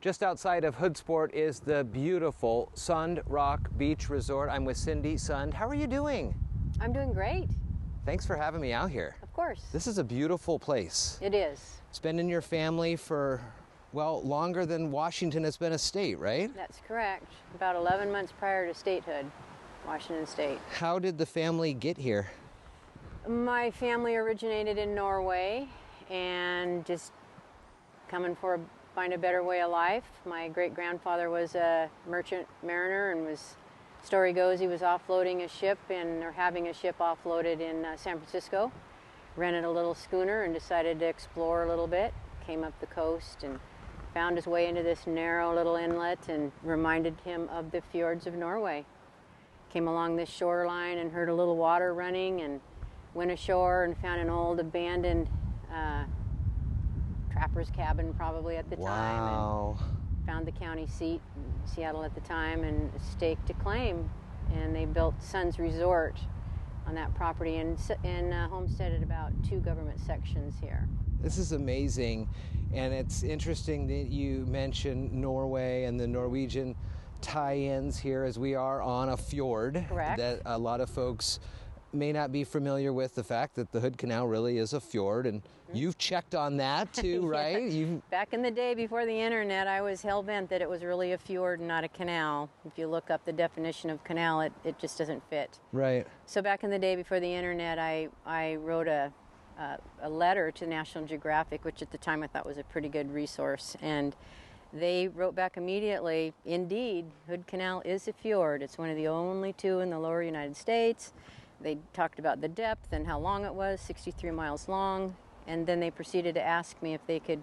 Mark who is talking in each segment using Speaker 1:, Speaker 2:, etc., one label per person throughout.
Speaker 1: Just outside of Hoodsport is the beautiful Sund Rock Beach Resort. I'm with Cindy Sund. How are you doing?
Speaker 2: I'm doing great.
Speaker 1: Thanks for having me out here.
Speaker 2: Of course.
Speaker 1: This is a beautiful place.
Speaker 2: It is.
Speaker 1: It's been in your family for, well, longer than Washington has been a state, right?
Speaker 2: That's correct. About 11 months prior to statehood, Washington State.
Speaker 1: How did the family get here?
Speaker 2: My family originated in Norway and just coming find a better way of life. My great-grandfather was a merchant mariner and story goes he was offloading a ship or having a ship offloaded in San Francisco. Rented a little schooner and decided to explore a little bit. Came up the coast and found his way into this narrow little inlet and reminded him of the fjords of Norway. Came along this shoreline and heard a little water running and went ashore and found an old abandoned trapper's cabin probably at the time.
Speaker 1: Wow.
Speaker 2: And found the county seat in Seattle at the time and staked a claim. And they built Sund's Resort on that property and homesteaded about 2 government sections here.
Speaker 1: This is amazing, and it's interesting that you mentioned Norway and the Norwegian tie-ins here, as we are on a fjord.
Speaker 2: Correct.
Speaker 1: That a lot of folks may not be familiar with, the fact that the Hood Canal really is a fjord, and you've checked on that too, right?
Speaker 2: Yeah. Back in the day before the internet, I was hell-bent that it was really a fjord and not a canal. If you look up the definition of canal, it just doesn't fit.
Speaker 1: Right.
Speaker 2: So back in the day before the internet, I wrote a letter to National Geographic, which at the time I thought was a pretty good resource, and they wrote back immediately, indeed, Hood Canal is a fjord. It's one of the only 2 in the lower United States. They talked about the depth and how long it was, 63 miles long, and then they proceeded to ask me if they could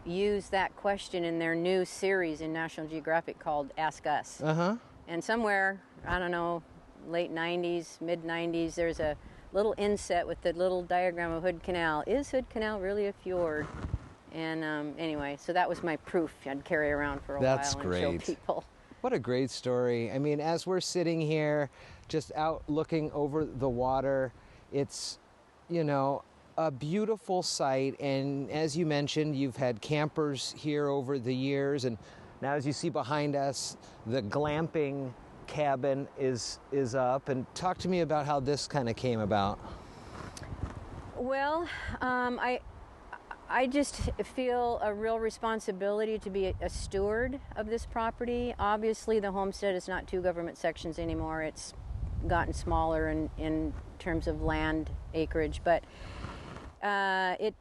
Speaker 2: use that question in their new series in National Geographic called Ask Us.
Speaker 1: Uh-huh.
Speaker 2: And somewhere, I don't know, late 90s, mid-90s, there's a little inset with the little diagram of Hood Canal. Is Hood Canal really a fjord? And anyway, so that was my proof I'd carry around for a while and show people.
Speaker 1: What a great story. I mean, as we're sitting here, just out looking over the water, it's, a beautiful sight. And as you mentioned, you've had campers here over the years. And now as you see behind us, the glamping cabin is up. And talk to me about how this kind of came about.
Speaker 2: Well, I just feel a real responsibility to be a steward of this property. Obviously, the homestead is not 2 government sections anymore. It's gotten smaller in terms of land acreage, but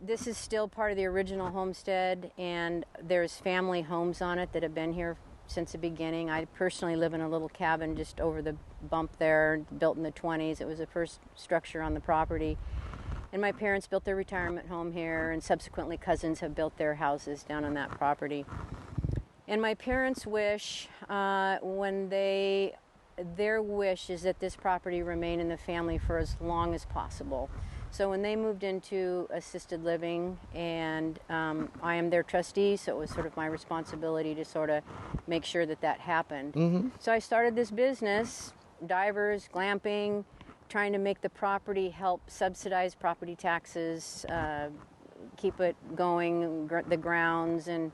Speaker 2: this is still part of the original homestead, and there's family homes on it that have been here since the beginning. I personally live in a little cabin just over the bump there, built in the 20s. It was the first structure on the property. And my parents built their retirement home here, and subsequently cousins have built their houses down on that property. And my parents' wish, their wish is that this property remain in the family for as long as possible. So when they moved into assisted living, and I am their trustee, so it was sort of my responsibility to sort of make sure that happened. Mm-hmm. So I started this business, divers, glamping, trying to make the property help subsidize property taxes, keep it going, the grounds, and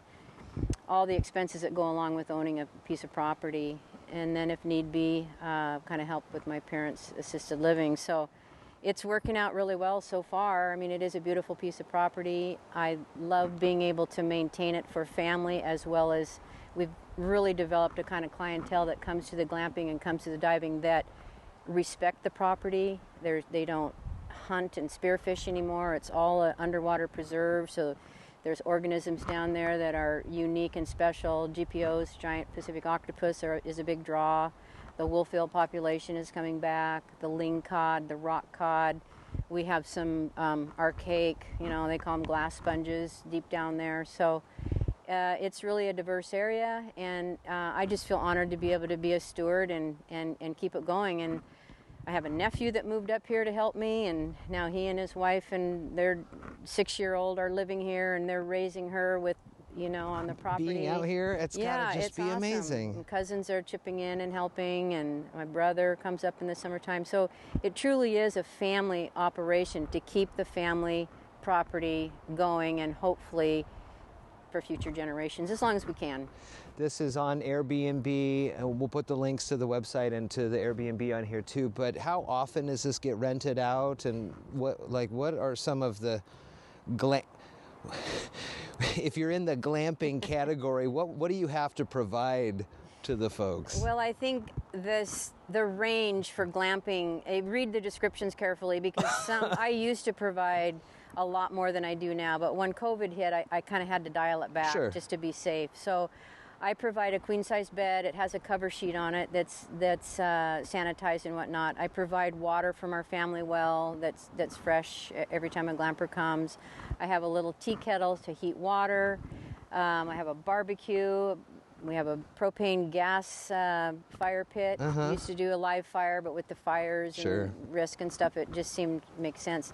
Speaker 2: all the expenses that go along with owning a piece of property. And then if need be, kind of help with my parents' assisted living. So it's working out really well so far. I mean, it is a beautiful piece of property. I love being able to maintain it for family, as well as we've really developed a kind of clientele that comes to the glamping and comes to the diving that respect the property. They don't hunt and spearfish anymore. It's all an underwater preserve, so there's organisms down there that are unique and special. GPOs, giant Pacific octopus, is a big draw. The wolfbill population is coming back. The lingcod, the rock cod. We have some archaic, they call them glass sponges deep down there. So it's really a diverse area, and I just feel honored to be able to be a steward and keep it going. And I have a nephew that moved up here to help me, and now he and his wife and their 6-year-old are living here, and they're raising her with, on the property.
Speaker 1: Being out here, it's got to just be awesome. Amazing.
Speaker 2: And cousins are chipping in and helping, and my brother comes up in the summertime. So it truly is a family operation to keep the family property going and hopefully for future generations as long as we can.
Speaker 1: This is on Airbnb, and we'll put the links to the website and to the Airbnb on here too. But how often does this get rented out, and what are some of the if you're in the glamping category, what do you have to provide to the folks?
Speaker 2: Well, I think the range for glamping, read the descriptions carefully, because I used to provide a lot more than I do now, but when COVID hit, I kind of had to dial it back. Sure. Just to be safe. So I provide a queen-size bed. It has a cover sheet on it that's sanitized and whatnot. I provide water from our family well that's fresh every time a glamper comes. I have a little tea kettle to heat water. I have a barbecue. We have a propane gas fire pit. We used to do a live fire, but with the fires and risk and stuff, it just seemed to make sense.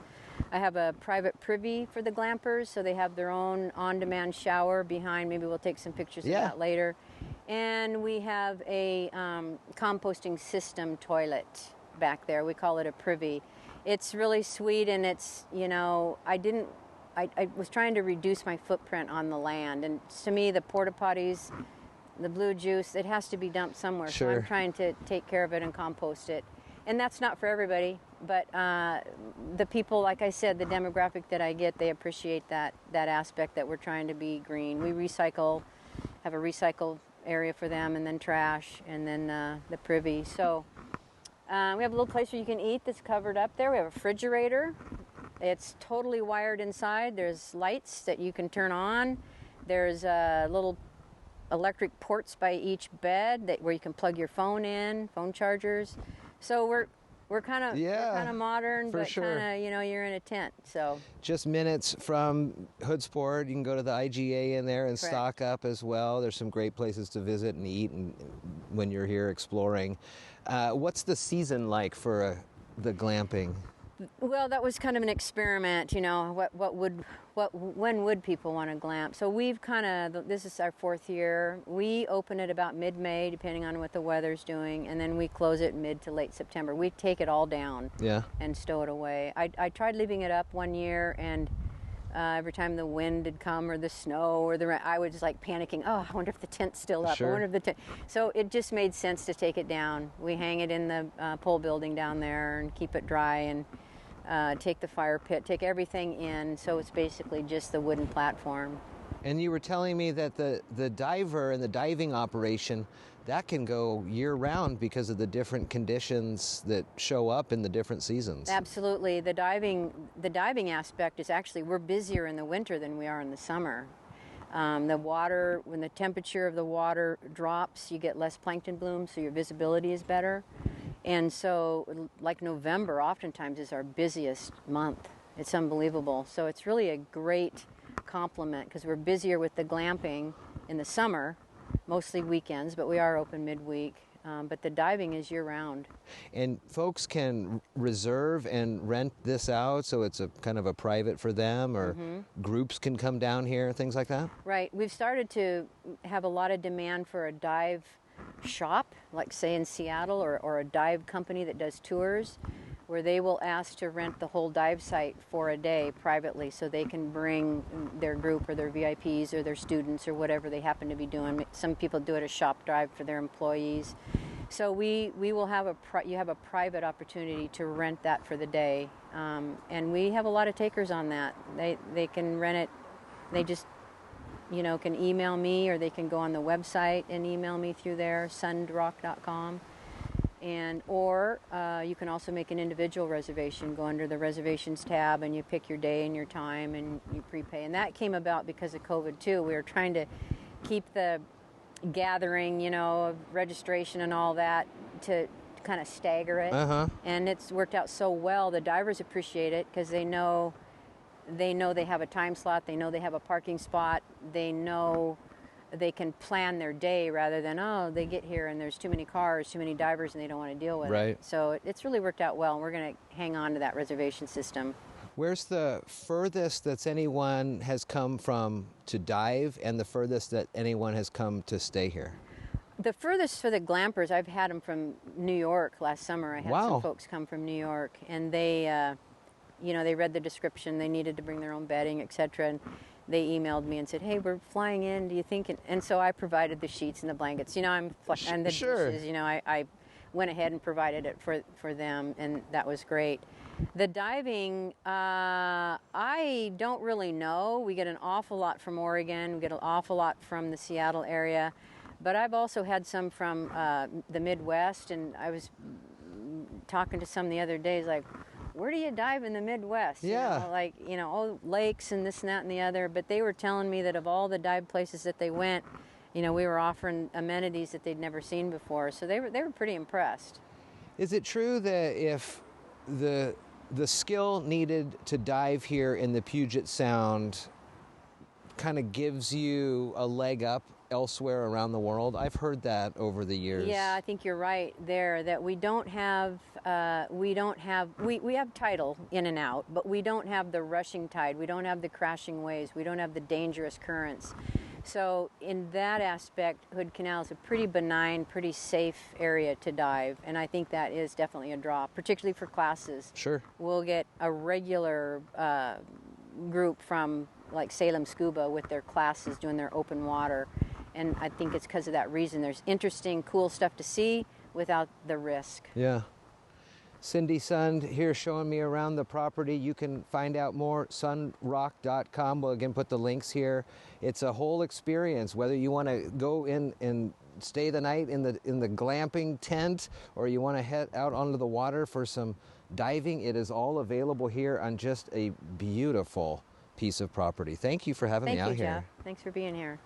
Speaker 2: I have a private privy for the glampers, so they have their own on-demand shower behind. Maybe we'll take some pictures of that later. And we have a composting system toilet back there. We call it a privy. It's really sweet, and it's, I was trying to reduce my footprint on the land. And to me, the porta potties, the blue juice, it has to be dumped somewhere. Sure. So I'm trying to take care of it and compost it. And that's not for everybody, but the people, like I said, the demographic that I get, they appreciate that aspect that we're trying to be green. We recycle, have a recycle area for them, and then trash, and then the privy. So we have a little place where you can eat that's covered up there. We have a refrigerator. It's totally wired inside. There's lights that you can turn on. There's little electric ports by each bed where you can plug your phone in, phone chargers. So we're kind of modern, but kind of, you're in a tent. So
Speaker 1: just minutes from Hoodsport, you can go to the IGA in there and stock up as well. There's some great places to visit and eat when you're here exploring. What's the season like for the glamping?
Speaker 2: Well, that was kind of an experiment, when would people want to glamp? So we've this is our 4th year. We open it about mid-May, depending on what the weather's doing, and then we close it mid to late September. We take it all down and stow it away. I tried leaving it up one year, and every time the wind had come or the snow or the rain, I was like panicking. Oh, I wonder if the tent's still up. Sure. I wonder if the tent. So it just made sense to take it down. We hang it in the pole building down there and keep it dry, and take the fire pit, take everything in, so it's basically just the wooden platform.
Speaker 1: And you were telling me that the diver and the diving operation, that can go year-round because of the different conditions that show up in the different seasons.
Speaker 2: Absolutely. The diving aspect is actually, we're busier in the winter than we are in the summer. The water, when the temperature of the water drops, you get less plankton blooms, so your visibility is better. And so, like November, oftentimes is our busiest month. It's unbelievable. So it's really a great complement, because we're busier with the glamping in the summer, mostly weekends, but we are open midweek. But the diving is year-round.
Speaker 1: And folks can reserve and rent this out, so it's a kind of a private for them, or groups can come down here, things like that?
Speaker 2: Right. We've started to have a lot of demand for a dive shop, like say in Seattle, or a dive company that does tours, where they will ask to rent the whole dive site for a day privately, so they can bring their group or their VIPs or their students or whatever they happen to be doing. Some people do it as shop dive for their employees. So we will have you have a private opportunity to rent that for the day, and we have a lot of takers on that. They can rent it. They just can email me, or they can go on the website and email me through there, sundrock.com. Or you can also make an individual reservation. Go under the reservations tab, and you pick your day and your time, and you prepay. And that came about because of COVID too. We were trying to keep the gathering, of registration and all that, to kind of stagger it. And it's worked out so well. The divers appreciate it because they know they have a time slot. They know they have a parking spot. They know they can plan their day rather than, they get here and there's too many cars, too many divers, and they don't want to deal with it. So it's really worked out well, and we're going to hang on to that reservation system.
Speaker 1: Where's the furthest that anyone has come from to dive, and the furthest that anyone has come to stay here?
Speaker 2: The furthest for the glampers, I've had them from New York last summer. I had some folks come from New York, and they read the description. They needed to bring their own bedding, etc. And they emailed me and said, "Hey, we're flying in. Do you think?" And so I provided the sheets and the blankets. You know, and the
Speaker 1: Sure.
Speaker 2: dishes. You know, I went ahead and provided it for them, and that was great. The diving, I don't really know. We get an awful lot from Oregon. We get an awful lot from the Seattle area, but I've also had some from the Midwest, and I was talking to some the other day, like, where do you dive in the Midwest?
Speaker 1: Yeah.
Speaker 2: You know, like, you know, oh, lakes and this and that and the other. But they were telling me that of all the dive places that they went, you know, we were offering amenities that they'd never seen before. So they were pretty impressed.
Speaker 1: Is it true that if the skill needed to dive here in the Puget Sound kind of gives you a leg up elsewhere around the world? I've heard that over the years.
Speaker 2: Yeah, I think you're right there, that we have tidal in and out, but we don't have the rushing tide, we don't have the crashing waves, we don't have the dangerous currents. So in that aspect, Hood Canal is a pretty benign, pretty safe area to dive, and I think that is definitely a draw, particularly for classes.
Speaker 1: Sure.
Speaker 2: We'll get a regular group from like Salem Scuba with their classes doing their open water, and I think it's because of that reason. There's interesting, cool stuff to see without the risk.
Speaker 1: Yeah. Cindy Sund here showing me around the property. You can find out more, sunrock.com. We'll again put the links here. It's a whole experience, whether you want to go in and stay the night in the glamping tent, or you want to head out onto the water for some diving. It is all available here on just a beautiful piece of property. Thank you for having me out here.
Speaker 2: Thank you, Jeff. Thanks for being here.